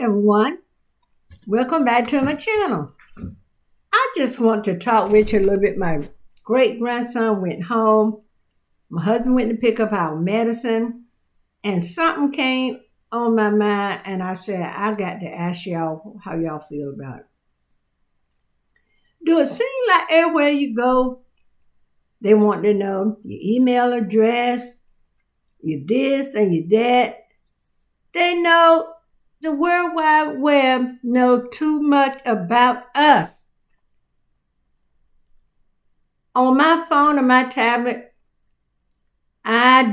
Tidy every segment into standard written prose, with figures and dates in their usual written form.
Everyone, welcome back to my channel. I just want to talk with you a little bit. My great grandson went home. My husband went to pick up our medicine, and something came on my mind, and I said, I got to ask y'all how y'all feel about it. Do it seem like everywhere you go, they want to know your email address, your this and your that? They know the World Wide Web knows too much about us. On my phone or my tablet, I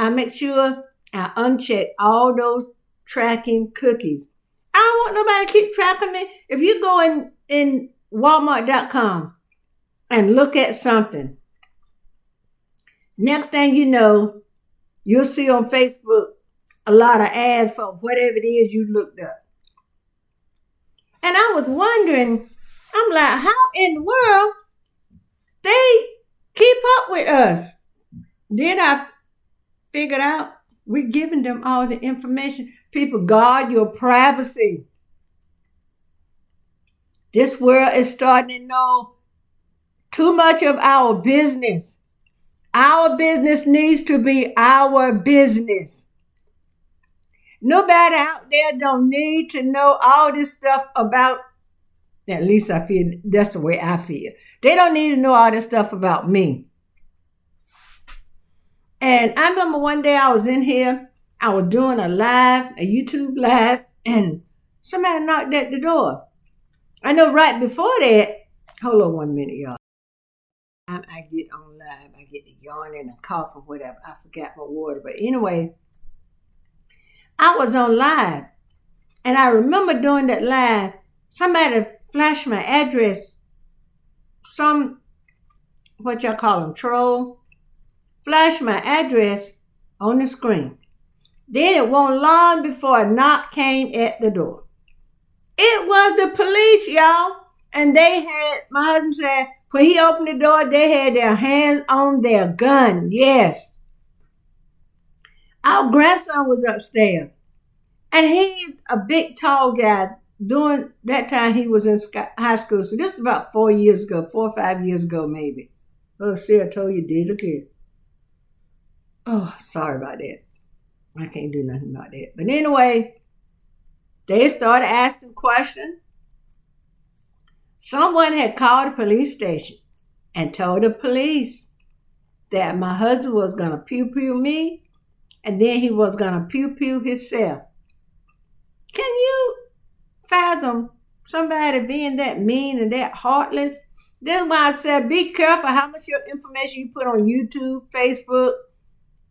make sure I uncheck all those tracking cookies. I don't want nobody to keep tracking me. If you go in Walmart.com and look at something, next thing you know, you'll see on Facebook a lot of ads for whatever it is you looked up. And I was wondering, I'm like, how in the world they keep up with us? Then I figured out we're giving them all the information. People, guard your privacy. This world is starting to know too much of our business. Our business needs to be our business. Nobody out there don't need to know all this stuff about, at least I feel, that's the way I feel. They don't need to know all this stuff about me. And I remember one day I was in here, I was doing a YouTube live, and somebody knocked at the door. I know right before that, hold on 1 minute, y'all. I get on live, I get the yawning and cough or whatever. I forgot my water. But anyway, I was on live, and I remember doing that live, somebody flashed my address, what y'all call them, troll, flashed my address on the screen. Then it wasn't long before a knock came at the door. It was the police, y'all. And my husband said, when he opened the door, they had their hands on their gun. Yes. Our grandson was upstairs. And he's a big, tall guy. During that time, he was in high school. So this is about 4 or 5 years ago, maybe. Oh, see, I told you, did again. Oh, sorry about that. I can't do nothing about that. But anyway, they started asking questions. Someone had called the police station and told the police that my husband was going to pew-pew me, and then he was going to pew-pew himself. Can you fathom somebody being that mean and that heartless? That's why I said be careful how much your information you put on YouTube, Facebook,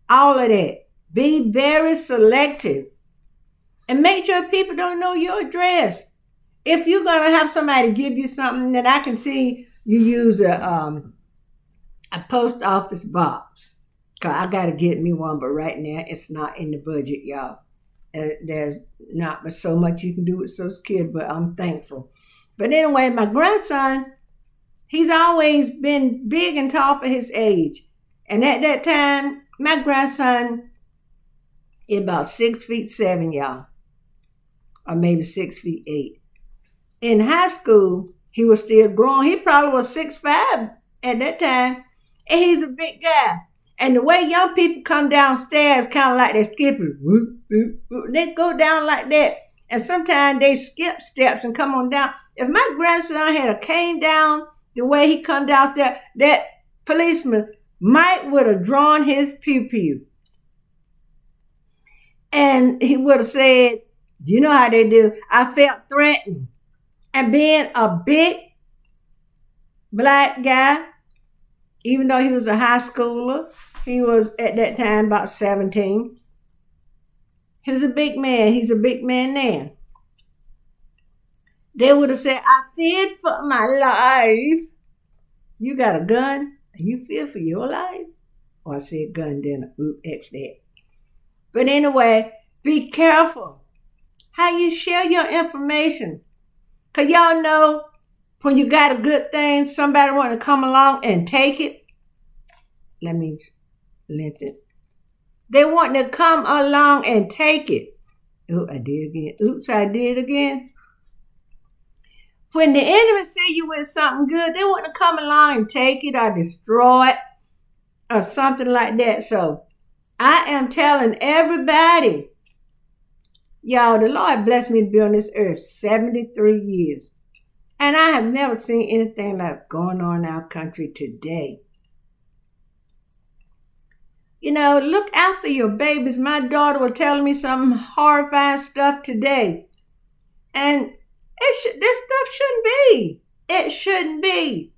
all of that. Be very selective. And make sure people don't know your address. If you're going to have somebody give you something, then I can see you use a post office box. Because I got to get me one, but right now it's not in the budget, y'all. There's not so much you can do with Social Security, but I'm thankful. But anyway, my grandson, he's always been big and tall for his age. And at that time, my grandson is about 6'7", y'all. Or maybe 6'8". In high school, he was still growing. He probably was 6'5" at that time. And he's a big guy. And the way young people come downstairs, kind of like they're skipping. Whoop, whoop, whoop. They go down like that. And sometimes they skip steps and come on down. If my grandson had came down the way he come downstairs, that policeman might would have drawn his pew-pew. And he would have said, you know how they do. I felt threatened. And being a big black guy, even though he was a high schooler, he was at that time about 17. He was a big man. He's a big man now. They would have said, I feared for my life. You got a gun? You fear for your life? Or I said gun, then X that. But anyway, be careful how you share your information. Because y'all know when you got a good thing, somebody want to come along and take it. Let me lengthen. They want to come along and take it. Oh, I did it again. Oops, I did it again. When the enemy say you with something good, they want to come along and take it or destroy it or something like that. So I am telling everybody, y'all, the Lord blessed me to be on this earth 73 years. And I have never seen anything like going on in our country today. You know, look after your babies. My daughter was telling me some horrifying stuff today. And this stuff shouldn't be. It shouldn't be.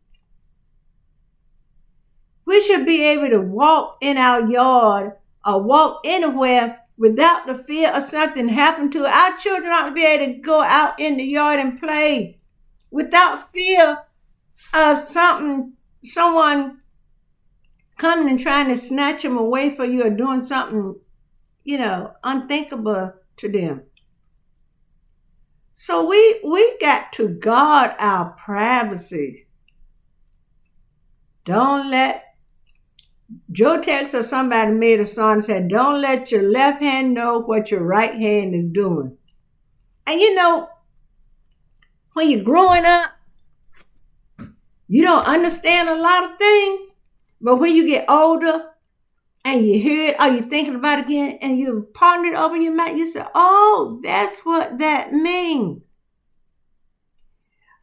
We should be able to walk in our yard or walk anywhere without the fear of something happening to it. Our children ought to be able to go out in the yard and play without fear of someone coming and trying to snatch them away from you or doing something, unthinkable to them. So we got to guard our privacy. Don't let, Joe Tex or somebody made a song and said, don't let your left hand know what your right hand is doing. And when you're growing up, you don't understand a lot of things. But when you get older and you hear it or you're thinking about it again and you ponder it over in your mind, you say, oh, that's what that means.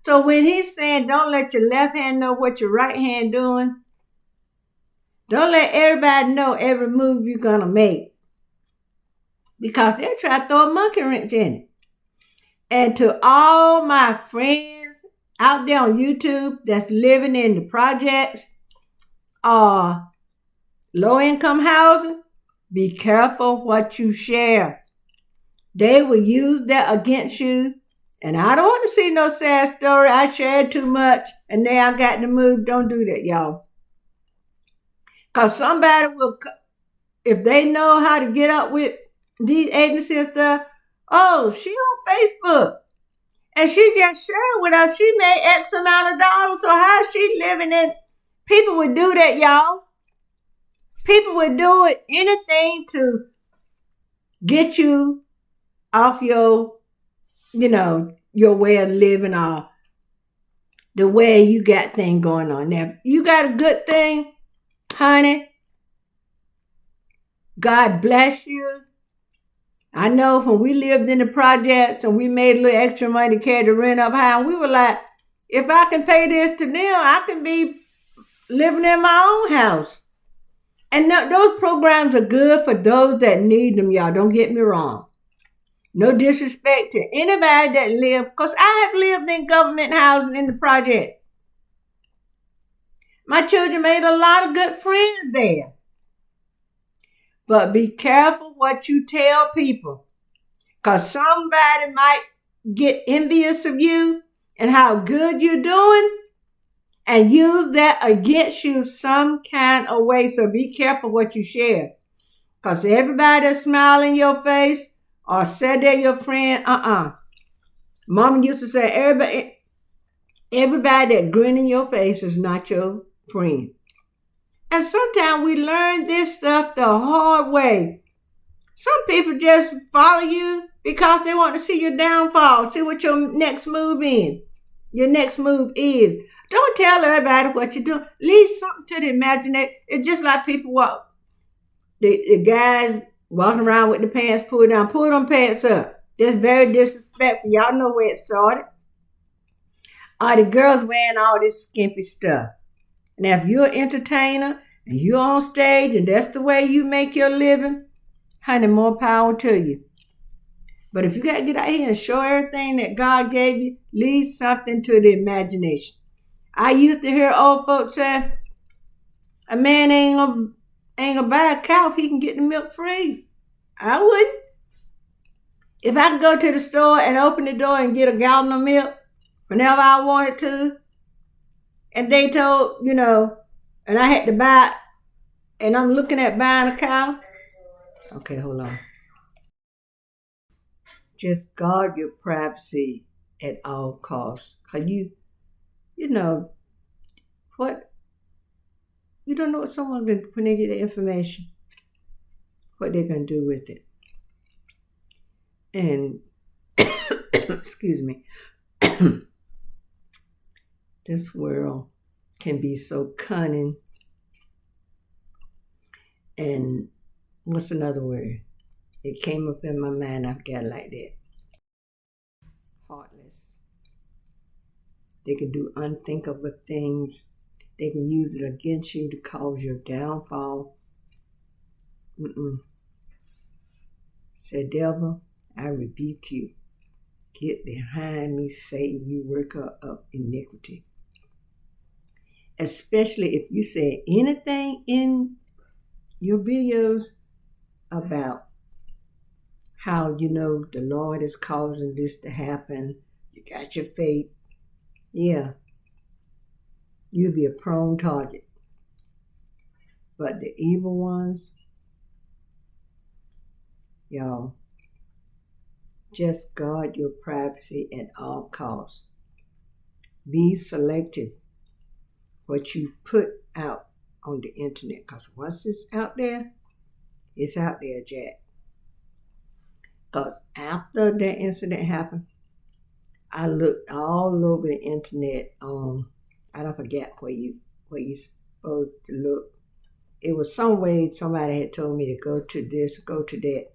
So when he's saying don't let your left hand know what your right hand doing, don't let everybody know every move you're going to make. Because they'll try to throw a monkey wrench in it. And to all my friends out there on YouTube that's living in the projects or low-income housing, be careful what you share. They will use that against you. And I don't want to see no sad story. I shared too much and now I got to move. Don't do that, y'all. Because somebody will, if they know how to get up with these agencies and stuff, oh, she on Facebook. And she just shared with us. She made X amount of dollars. So how she living in? People would do that, y'all. People would do it, anything to get you off your way of living or the way you got things going on. Now, if you got a good thing, honey, God bless you. I know when we lived in the projects and we made a little extra money to carry the rent up high, and we were like, if I can pay this to them, I can be living in my own house. And those programs are good for those that need them, y'all. Don't get me wrong. No disrespect to anybody that live, because I have lived in government housing in the project. My children made a lot of good friends there. But be careful what you tell people, because somebody might get envious of you and how good you're doing and use that against you some kind of way. So be careful what you share, because everybody that smile in your face or said they're your friend, Mama used to say, everybody that grin in your face is not your friend. And sometimes we learn this stuff the hard way. Some people just follow you because they want to see your downfall, see what your next move is. Don't tell everybody what you're doing. Leave something to the imagination. It's just like people the guys walking around with the pants pulled down. Pull them pants up. That's very disrespectful. Y'all know where it started. Or the girls wearing all this skimpy stuff. Now, if you're an entertainer and you're on stage and that's the way you make your living, honey, more power to you. But if you got to get out here and show everything that God gave you, leave something to the imagination. I used to hear old folks say, a man ain't gonna buy a cow if he can get the milk free. I wouldn't. If I could go to the store and open the door and get a gallon of milk whenever I wanted to, and they told, and I had to buy, and I'm looking at buying a cow. Okay, hold on. Just guard your privacy at all costs. Because you don't know what someone can, when they get the information, what they're going to do with it. And excuse me, this world can be so cunning and what's another word? It came up in my mind, I've got it like that. Heartless. They can do unthinkable things. They can use it against you to cause your downfall. Said, devil, I rebuke you. Get behind me, Satan, you worker of iniquity. Especially if you say anything in your videos about how, the Lord is causing this to happen. You got your faith. Yeah, you'll be a prone target. But the evil ones, y'all, just guard your privacy at all costs. Be selective what you put out on the internet, because once it's out there, Jack. Because after that incident happened, I looked all over the internet on, I don't forget where you're supposed to look. It was some way somebody had told me to go to this, go to that,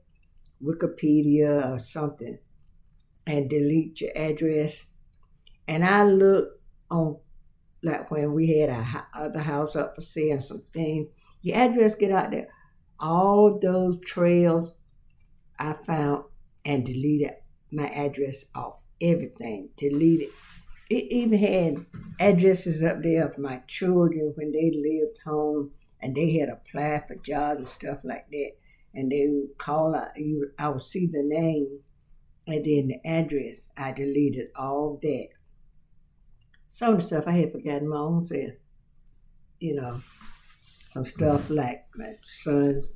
Wikipedia or something, and delete your address. And I looked on, like when we had our other house up for sale and some things, your address get out there. All those trails I found and deleted my address off. Everything, deleted. It even had addresses up there of my children when they lived home and they had applied for jobs and stuff like that. And they would call out, I would see the name and then the address. I deleted all that. Some of the stuff I had forgotten my own self. Some stuff like my son's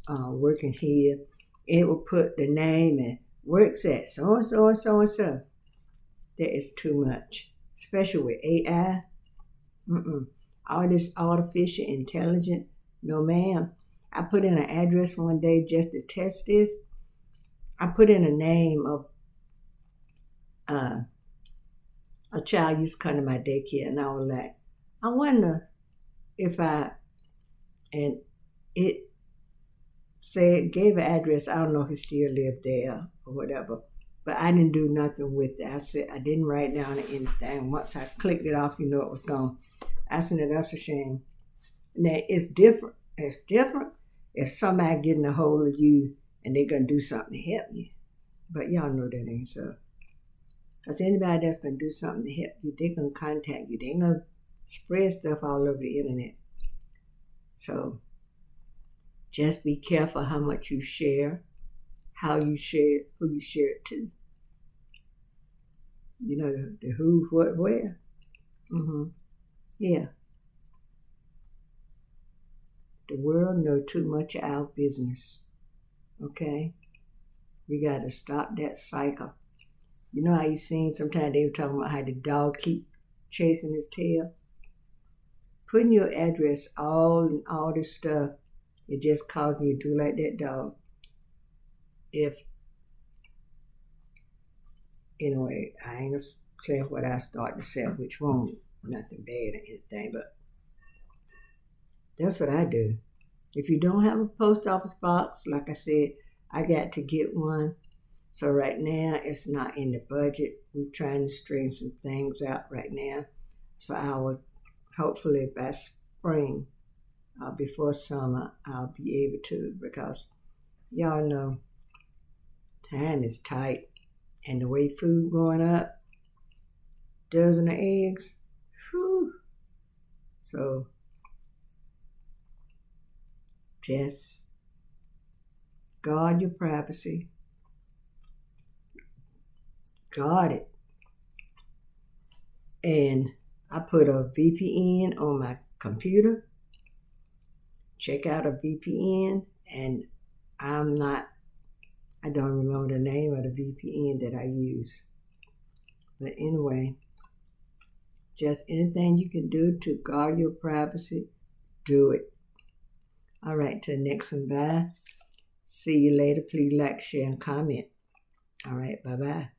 working here. It would put the name and works at so-and-so and so-and-so. That is too much, especially with AI. All this artificial intelligence, no ma'am. I put in an address one day just to test this. I put in a name of a child used to come to my daycare, and I was like, I wonder if and it said, gave an address. I don't know if he still lived there or whatever, but I didn't do nothing with it. I said, I didn't write down anything. Once I clicked it off, it was gone. I said, that's a shame. Now, it's different. It's different if somebody getting a hold of you and they're going to do something to help you. But y'all know that ain't so. Because anybody that's going to do something to help you, they're going to contact you. They ain't going to spread stuff all over the internet. So just be careful how much you share, how you share it, who you share it to. The who, what, where. Yeah. The world know too much of our business. Okay? We got to stop that cycle. You know how you seen sometimes they were talking about how the dog keep chasing his tail? Putting your address all this stuff, it just causing you to do like that dog. Anyway, I ain't gonna say what I start to say, which won't nothing bad or anything, but that's what I do. If you don't have a post office box, like I said, I got to get one. So right now, it's not in the budget. We're trying to straighten some things out right now. So I will, hopefully by spring, before summer, I'll be able to, because y'all know time is tight. And the way food going up, dozen of eggs, whew. So just guard your privacy. Guard it. And I put a VPN on my computer. Check out a VPN, and I don't remember the name of the VPN that I use. But anyway, just anything you can do to guard your privacy, do it. All right, till next one, bye. See you later. Please like, share, and comment. All right, bye-bye.